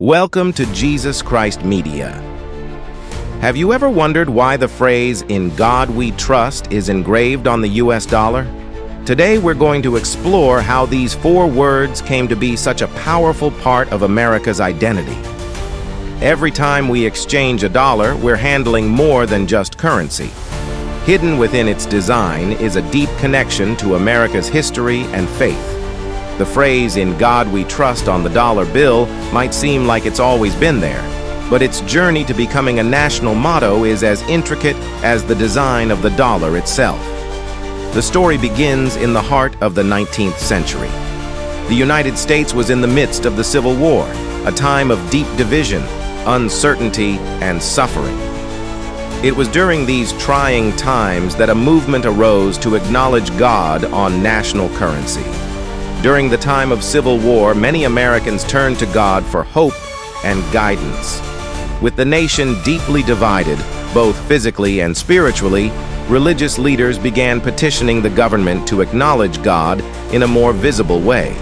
Welcome to Jesus Christ Media. Have you ever wondered why the phrase, "In God We Trust," is engraved on the US dollar? Today we're going to explore how these four words came to be such a powerful part of America's identity. Every time we exchange a dollar, we're handling more than just currency. Hidden within its design is a deep connection to America's history and faith. The phrase, "In God We Trust" on the dollar bill might seem like it's always been there, but its journey to becoming a national motto is as intricate as the design of the dollar itself. The story begins in the heart of the 19th century. The United States was in the midst of the Civil War, a time of deep division, uncertainty, and suffering. It was during these trying times that a movement arose to acknowledge God on national currency. During the time of Civil War, many Americans turned to God for hope and guidance. With the nation deeply divided, both physically and spiritually, religious leaders began petitioning the government to acknowledge God in a more visible way.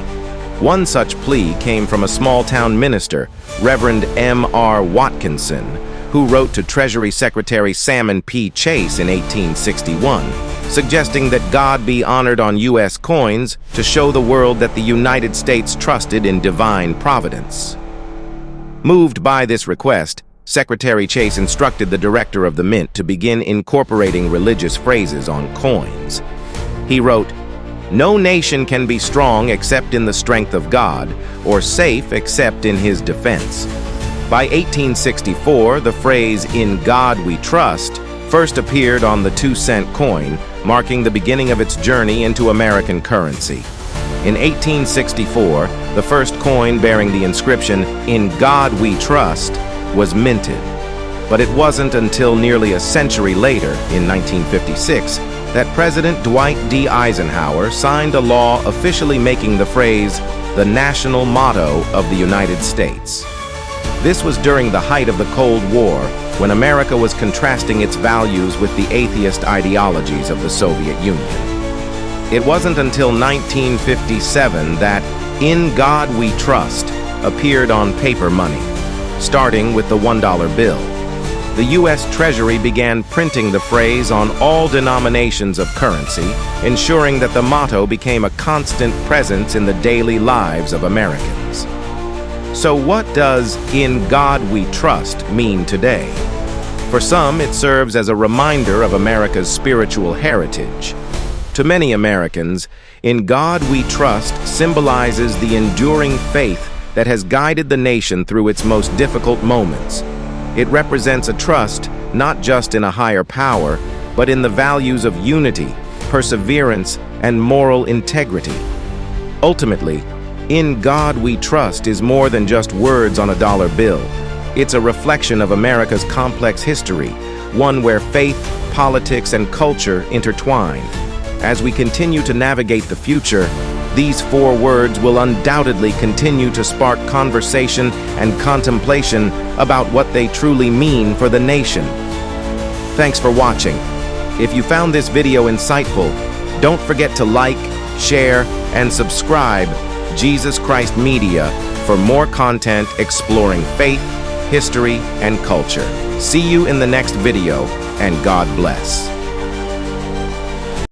One such plea came from a small-town minister, Reverend M.R. Watkinson, who wrote to Treasury Secretary Salmon P. Chase in 1861, suggesting that God be honored on U.S. coins to show the world that the United States trusted in divine providence. Moved by this request, Secretary Chase instructed the director of the mint to begin incorporating religious phrases on coins. He wrote, "No nation can be strong except in the strength of God, or safe except in His defense." By 1864, the phrase, "In God We Trust," first appeared on the 2-cent coin, marking the beginning of its journey into American currency. In 1864, the first coin bearing the inscription, "In God We Trust," was minted. But it wasn't until nearly a century later, in 1956, that President Dwight D. Eisenhower signed a law officially making the phrase the national motto of the United States. This was during the height of the Cold War, when America was contrasting its values with the atheist ideologies of the Soviet Union. It wasn't until 1957 that "In God We Trust" appeared on paper money, starting with the $1 bill. The U.S. Treasury began printing the phrase on all denominations of currency, ensuring that the motto became a constant presence in the daily lives of Americans. So what does "In God We Trust" mean today? For some, it serves as a reminder of America's spiritual heritage. To many Americans, "In God We Trust" symbolizes the enduring faith that has guided the nation through its most difficult moments. It represents a trust not just in a higher power, but in the values of unity, perseverance, and moral integrity. Ultimately, "In God We Trust" is more than just words on a dollar bill. It's a reflection of America's complex history, one where faith, politics, and culture intertwine. As we continue to navigate the future, these four words will undoubtedly continue to spark conversation and contemplation about what they truly mean for the nation. Thanks for watching. If you found this video insightful, don't forget to like, share, and subscribe Jesus Christ Media for more content exploring faith, history, and culture. See you in the next video, and God bless.